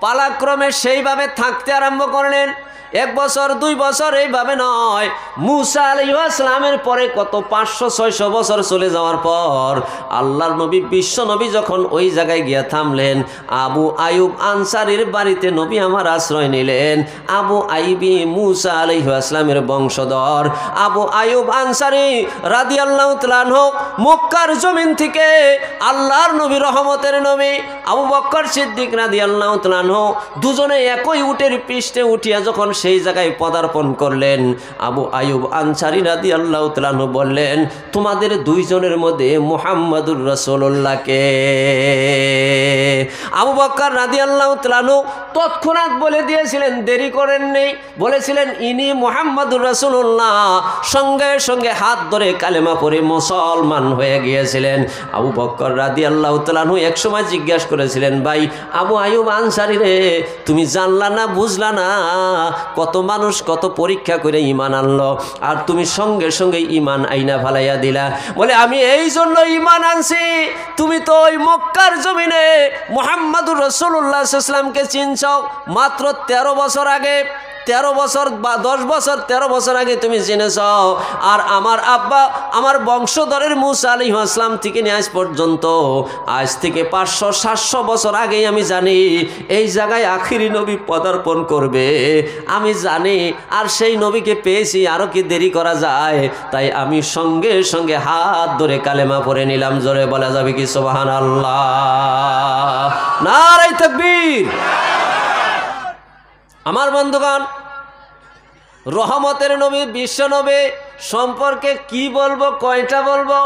পালাক্রমে সেইভাবে থাকতে আরম্ভ করলেন। 1 বছর 2 বছর এইভাবে নয়, মূসা আলাইহিস সালামের পরে কত 500-600 বছর চলে যাওয়ার পর আল্লাহর নবী বিশ্ব নবী যখন ওই জায়গায় গিয়া থামলেন, আবু আইয়ুব আনসারীর বাড়িতে নবী আমার আশ্রয় নিলেন। আবু আইবি মূসা আলাইহিস সালামের বংশধর আবু আইয়ুব আনসারী রাদিয়াল্লাহু তাআলা আনহু মক্কার জমিন থেকে আল্লাহর নবী রহমতের নবী আবু বকর সিদ্দিক রাদিয়াল্লাহু তাআলা আনহু দুজনে একই উটের পৃষ্ঠে উঠিয়া যখন সেই জায়গায় পদার্পণ করলেন, আবু আইয়ুব আনসারী রাদিয়াল্লাহু তাআলা আনহু বললেন, তোমাদের দুইজনের মধ্যে মুহাম্মাদুর রাসূলুল্লাহকে? আবু বকর রাদিয়াল্লাহু তাআলা আনহু তৎক্ষণাৎ বলে দিয়েছিলেন, দেরি করেননি, বলেছিলেন ইনি মুহাম্মাদুর রাসূলুল্লাহ। সঙ্গে সঙ্গে হাত ধরে কালেমা পড়ে মুসলমান হয়ে গিয়েছিলেন। আবু বকর রাদিয়াল্লাহু তাআলা আনহু একসময় জিজ্ঞাসা করেছিলেন, ভাই আবু আইয়ুব আনসারী রে, তুমি জানলা না বুঝলা না, কত মানুষ কত পরীক্ষা করে ঈমান আনলো, আর তুমি সঙ্গে সঙ্গে ঈমান আইনা ফালাইয়া দিলা। বলে আমি এই জন্য ঈমান আনছি, তুমি তো ওই মক্কার জমিনে মুহাম্মাদুর রাসূলুল্লাহ সাল্লাল্লাহু আলাইহি ওয়াসাল্লামকে চিনছ মাত্র 13 বছর আগে, 13 বছর বা 10 বছর 13 বছর আগে তুমি চিনেছ। আর আমার আব্বা আমার বংশধরের মূসা আলাইহিস সালাম থেকে নিয়ে আজ পর্যন্ত, আজ থেকে 500-700 বছর আগেই আমি জানি এই জায়গায় আখিরি নবী পদার্পণ করবে, আমি জানি। আর সেই নবীকে পেয়েছি, আরও কি দেরি করা যায়? তাই আমি সঙ্গে সঙ্গে হাত ধরে কালেমা পড়ে নিলাম। জোরে বলা যাবে কি সুবহানাল্লাহ? নারে তাকবীর। আমার বন্ধুগণ, রহমতের নবী বিশ্ব নবী সম্পর্কে কি বলবো, কয়টা বলবো?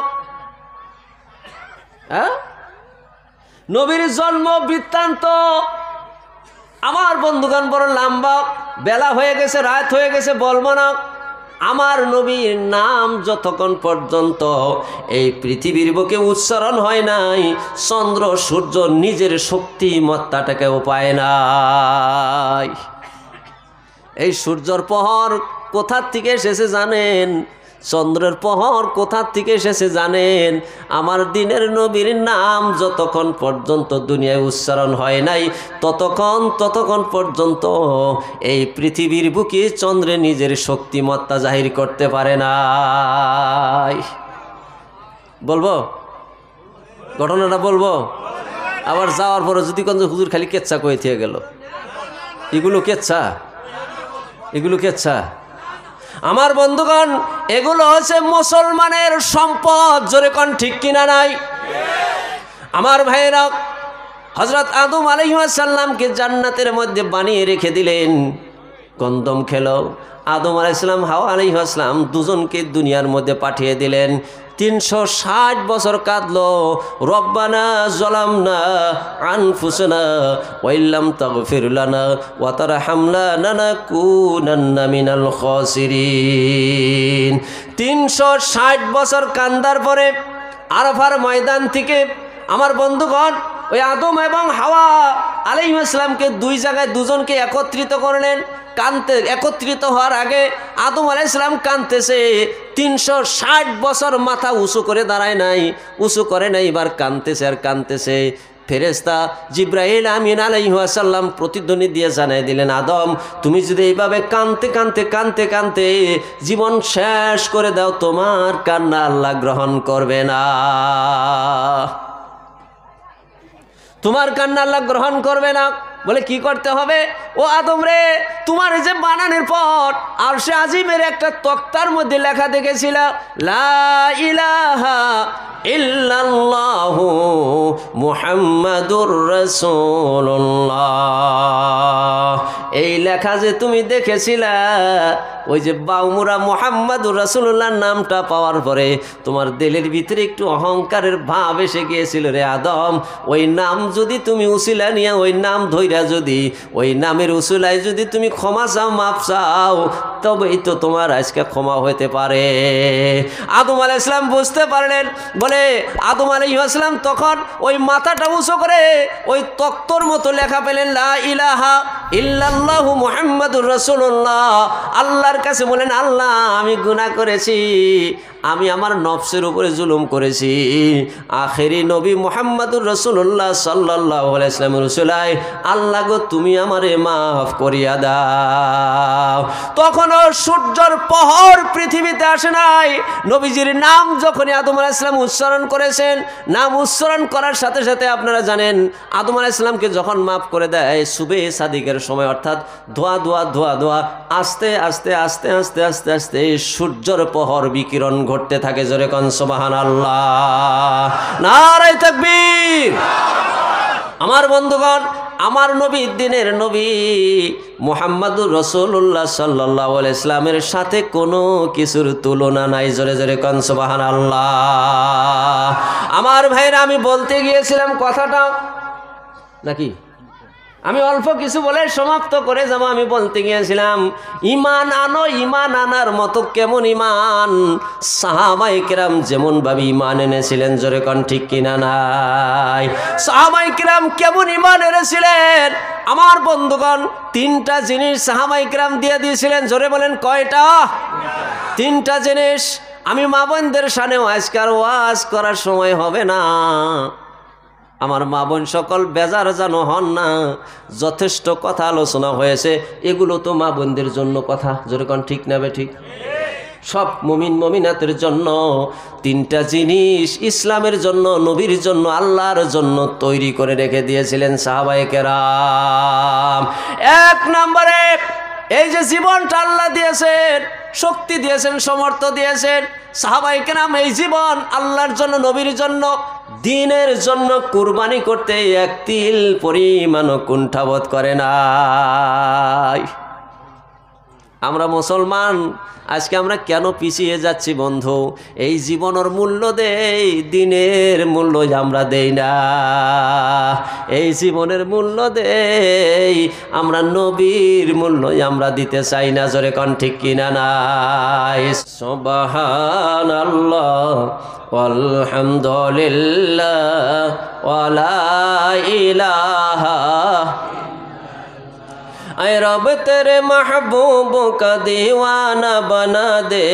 নবীর জন্ম বৃত্তান্ত আমার বন্ধুগণ বড় লম্বা, বেলা হয়ে গেছে, রাত হয়ে গেছে, বলবো না। আমার নবীর নাম যতক্ষণ পর্যন্ত এই পৃথিবীর বুকে উচ্চারণ হয় নাই, চন্দ্র সূর্য নিজের শক্তিমত্তাটাকেও পায় নাই। এই সূর্যর প্রহর কোথা থেকে এসেছে জানেন? চন্দ্রের প্রহর কোথা থেকে এসেছে জানেন? আমার দিনের নবীর নাম যতক্ষণ পর্যন্ত দুনিয়ায় উচ্চারণ হয় নাই, ততক্ষণ পর্যন্ত এই পৃথিবীর বুকে চন্দ্রে নিজের শক্তিমত্তা জাহির করতে পারে নাই। বলবো ঘটনাটা বলবো? আবার যাওয়ার পরে যদি কোন হুজুর খালি কেচ্ছা কয়ে থেকে গেল, এগুলো কেচ্ছা, এগুলো কেচ্ছা। আমার বন্ধুগণ, এগুলো হচ্ছে মুসলমানের সম্পদ। জোরে কোন ঠিক কিনা নাই? আমার ভাইয়েরা, হযরত আদম আলাইহিস সালামকে জান্নাতের মধ্যে বানিয়ে রেখে দিলেন, গন্ধম খেলো। আদম আলাইহিস সালাম, হাওয়া আলাইহিস সালাম দুজনকে দুনিয়ার মধ্যে পাঠিয়ে দিলেন। 360 বছর কাঁদলো, রব্বানা যালামনা আনফুসানা ওয়া ইল্লাম তাগফির লানা ওয়া তারহামনা লানাকুনান্না মিনাল খাসিরিন। 360 বছর কান্দার পরে আরাফার ময়দান থেকে আমার বন্ধুগণ ওই আদম এবং হাওয়া আলাইহিস সালামকে দুই জায়গায় দুজনকে একত্রিত করলেন। কানতে একত্রিত হওয়ার আগে আদম আলাইহিস সালাম কানতেছে, 360 বছর মাথা উঁচু করে দাঁড়ায় নাই, উঁচু করে নাই, এবার কানতেছে আর কানতেছে। ফেরেশতা জিবরাইল আমিন আলাইহিস সালাম প্রতিধ্বনি দিয়ে জানাই দিলেন, আদম তুমি যদি এইভাবে কানতে কানতে কানতে কানতে জীবন শেষ করে দাও, তোমার কান্না আল্লাহ গ্রহণ করবে না, তোমার কান্না আল্লাহ গ্রহণ করবে না। বলে কি করতে হবে? ও আদম রে, তোমার যে বানানোর পর আরশে আজিমের একটা তক্তার মধ্যে লেখা দেখেছিল, লা ইলাহা ইল্লাল্লাহু মুহাম্মাদুর রাসূলুল্লাহ। এই লেখা যে তুমি দেখেছিলা, ওই যে বাউমুরা মুহাম্মাদুর রাসূলুল্লাহর নামটা পাওয়ার পরে তোমার দিলের ভিতরে একটু অহংকারের ভাব এসে গিয়েছিল রে আদম। ওই নাম যদি তুমি উসিলা নিয়ে ওই নাম ধইরা যদি ওই নামের উসিলায় যদি তুমি ক্ষমা চাও, মাফ চাও, তবেই তো তোমার আজকে ক্ষমা হইতে পারে। আদম আলাইহিস সালাম বুঝতে পারলেন। বলে আদম আলাইহিস সালাম তখন ওই মাথাটা উঁচু করে ওই তক্তর মতো লেখা পেলেন, লা ইলাহা ইল্লাল্লাহু মুহাম্মাদুর রাসূলুল্লাহ। আল্লাহর কাছে বলেন, আল্লাহ আমি গুনাহ করেছি, আমি আমার নফসের উপরে জুলুম করেছি। আখেরি নবী মুহাম্মদুর রাসূলুল্লাহ সাল্লাল্লাহু আলাইহি ওয়াসাল্লাম রসুলাই, আল্লাহ গো তুমি আমারে মাফ করিয়া দাও। তখনও সূর্যের পহর পৃথিবীতে আসে নাই। নবীজির নাম যখনই আদম আলাইহিস সালাম উচ্চারণ করেছেন, নাম উচ্চারণ করার সাথে সাথে আপনারা জানেন আদম আলাইহিস সালামকে যখন মাফ করে দেয় সুবে সাদিকের সময়, অর্থাৎ ধোয়া ধোয়া ধোয়া ধোয়া আস্তে আস্তে আস্তে আস্তে আস্তে আস্তে সূর্যের পহর বিকিরণ ঘটতে থাকে। জোরে কোন সুবহানাল্লাহ, নারায়ে তাকবীর। আমার বন্ধুগণ, আমার নবী দিনের নবী মুহাম্মদুর রাসূলুল্লাহ সাল্লাল্লাহু আলাইহি ওয়াসাল্লামের সাথে কোনো কিছুর তুলনা নাই। জোরে জোরে কোন সুবহানাল্লাহ। আমার ভাইরা, আমি বলতে গিয়েছিলাম কথাটা নাকি আমি অল্প কিছু বলে সমাপ্ত করে যাব। আমি বলতে গিয়েছিলাম ঈমান আনো, ঈমান আনার মতো কেমন ঈমান? সাহাবায়ে কেরাম যেমনভাবে ঈমান এনেছিলেন, জোরে কোন ঠিক কিনা নাই? সাহাবায়ে কেরাম কেমন ঈমান এনেছিলেন? আমার বন্ধুগণ, তিনটা জিনিস সাহাবায়ে কেরাম দিয়ে দিয়েছিলেন। জোরে বলেন কয়টা? তিনটা জিনিস। আমি মা বোনদের সামনে আজকাল ওয়াজ করার সময় হবে না। আমার মা বোন সকল বেজার যেন হন না, যথেষ্ট কথা আলোচনা হয়েছে, এগুলো তো মা বোনদের জন্য কথা। যেরকম ঠিক নেবে ঠিক সব মুমিন মুমিনাতের জন্য তিনটা জিনিস ইসলামের জন্য, নবীর জন্য, আল্লাহর জন্য তৈরি করে রেখে দিয়েছিলেন সাহাবায়ে কেরাম। এক নম্বরে এই যে জীবনটা আল্লাহ দিয়েছেন, শক্তি দিয়েছেন, সমর্থ দিয়েছেন, সাহাবায়ে কেরাম এই জীবন আল্লাহর জন্য, নবীর জন্য, দ্বীনের জন্য কুরবানি করতে এক তিল পরিমাণও কুণ্ঠাবোধ করে নাই। আমরা মুসলমান, আজকে আমরা কেন পিছিয়ে যাচ্ছি বন্ধু? এই জীবনের মূল্য দেই, দ্বীনের মূল্য আমরা দেই না। এই জীবনের মূল্য দেই, আমরা নবীর মূল্য আমরা দিতে চাই না। জোরে কোন ঠিক কিনা নাই? সুবহানাল্লাহ ওয়ালহামদুলিল্লাহ ওয়ালা ইলাহা। ऐ रब तेरे महबूब का दीवाना बना दे,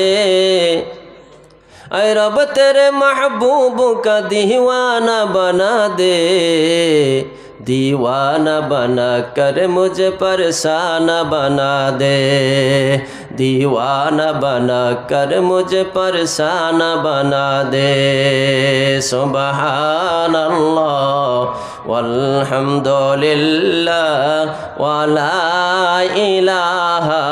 ऐ रब तेरे महबूब का दीवाना बना दे, दीवाना बना कर मुझे परेशाना बना दे, दीवाना बना कर मुझे परेशाना बना दे। सुबहानल्लाह वल्हम्दुलिल्लाह वला इलाहा।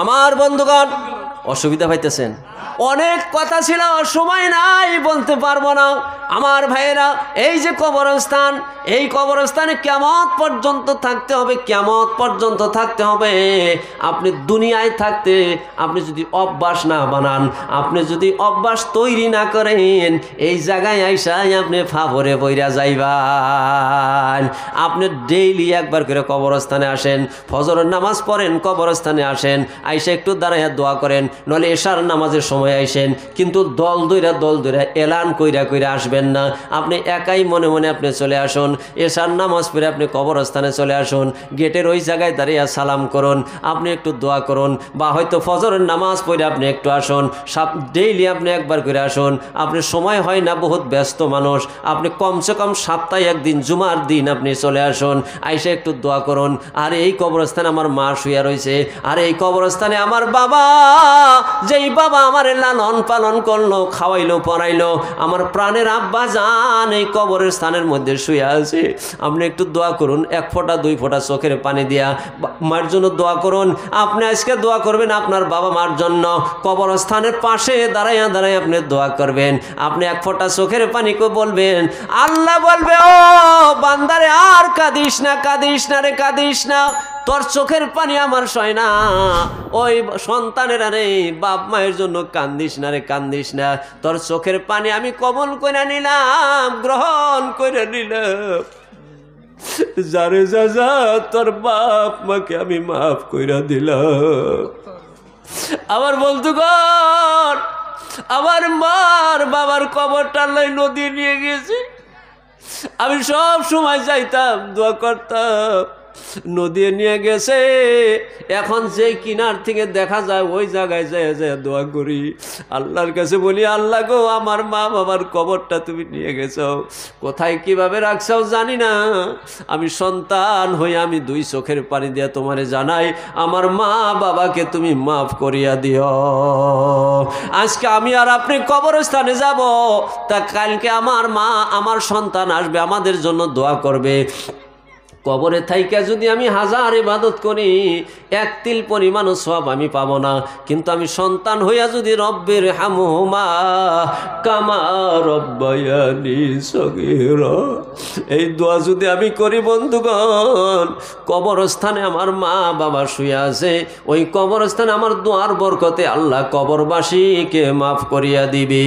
আমার বন্ধুগণ, অসুবিধা পাইতেছেন? অনেক কথা ছিল, সময় নাই, বলতে পারবো না। আমার ভাইয়েরা, এই যে কবরস্থান, এই কবরস্থানে কিয়ামত পর্যন্ত থাকতে হবে, কিয়ামত পর্যন্ত থাকতে হবে। আপনি দুনিয়ায় থাকতে আপনি যদি অভ্যাস না বানান, আপনি যদি অভ্যাস তৈরি না করেন, এই জায়গায় আইসাই আপনি ফাভরে বইরা যাইবান। আপনি ডেইলি একবার করে কবরস্থানে আসেন, ফজরের নামাজ পড়েন, কবরস্থানে আসেন, আইসা একটু দাঁড়াইয়া দোয়া করেন, নলে এশার নামাজের সময় আইসেন, কিন্তু দল দইরা এলান কইরা কইরা আসবেন না। আপনি একাই মনে মনে আপনি চলে আসুন, এশার নামাজ পড়ে আপনি কবরস্থানে চলে আসুন, গেটের ওই জায়গায় দাঁড়িয়ে সালাম করুন, আপনি একটু দোয়া করুন, বা হয়তো ফজরের নামাজ পড়ে আপনি একটু আসুন। ডেইলি আপনি একবার করে আসুন। আপনি সময় হয় না, বহুত ব্যস্ত মানুষ, আপনি কমসে কম সপ্তাহে একদিন জুমার দিন আপনি চলে আসুন, আইসে একটু দোয়া করুন। আর এই কবরস্থানে আমার মা শুয়ে রয়েছে, আর এই কবরস্থানে আমার বাবা, যেই বাবা আমার লালন পালন করলো, খাওয়াইলো, পড়াইলো, আমার প্রাণের আব্বা জান এই কবরের স্থানের মধ্যে শুয়ে আছে। আপনি একটু দোয়া করুন, এক ফোঁটা দুই ফোঁটা চোখের পানি দিয়া মার জন্য দোয়া করুন। আপনি আজকে দোয়া করবেন আপনার বাবা মার জন্য, কবরস্থানের পাশে দাঁড়াইয়া দাঁড়াই আপনি দোয়া করবেন। আপনি এক ফোঁটা চোখের পানি কো বলবেন, আল্লাহ বলবে, ও বান্দারে আর কাঁদিস না, কাঁদিস না রে, কাঁদিস না, তোর চোখের পানি আমার সয় না। ওই সন্তানের আরে বাপ মায়ের জন্য কান্দিস না রে, কান্দিস না, তোর চোখের পানি আমি কবল করে নিলাম, গ্রহণ করে নিলাম। যারে যা যা, তোর বাপ মাকে আমি মাফ কইরা দিলাম। আমার বন্ধুগণ, আমার মার বাবার কবরটা নদী নিয়ে গেছি। আমি সব সময় যাইতাম, দোয়া করতাম, নদী নিয়ে গেছে, এখন যে কিনার থেকে দেখা যায় ওই জায়গায় যায় যায় দোয়া করি, আল্লাহর কাছে বলি, আল্লাহ গো আমার মা বাবার কবরটা তুমি নিয়ে গেছো, কোথায় কিভাবে রাখছো জানি না, আমি সন্তান হয়ে আমি দুই চোখের পানি দিয়ে তোমারে জানাই, আমার মা বাবাকে তুমি মাফ করিয়া দিও। আজকে আমি আর আপনি কবরস্থানে যাব, তা কালকে আমার মা আমার সন্তান আসবে আমাদের জন্য দোয়া করবে। কবরে থাইকা যদি আমি হাজার ইবাদত করি এক তিল পরিমাণও সওয়াব আমি পাবো না, কিন্তু আমি সন্তান হইয়া যদি রব্বির হামহুমা কামা রব্বায়ানি সগীরা এই দোয়া যদি আমি করি বন্ধুগণ, কবরস্থানে আমার মা বাবা শুয়ে আছে, ওই কবরস্থানে আমার দোয়ার বরকতে আল্লাহ কবরবাসীকে মাফ করিয়া দিবে।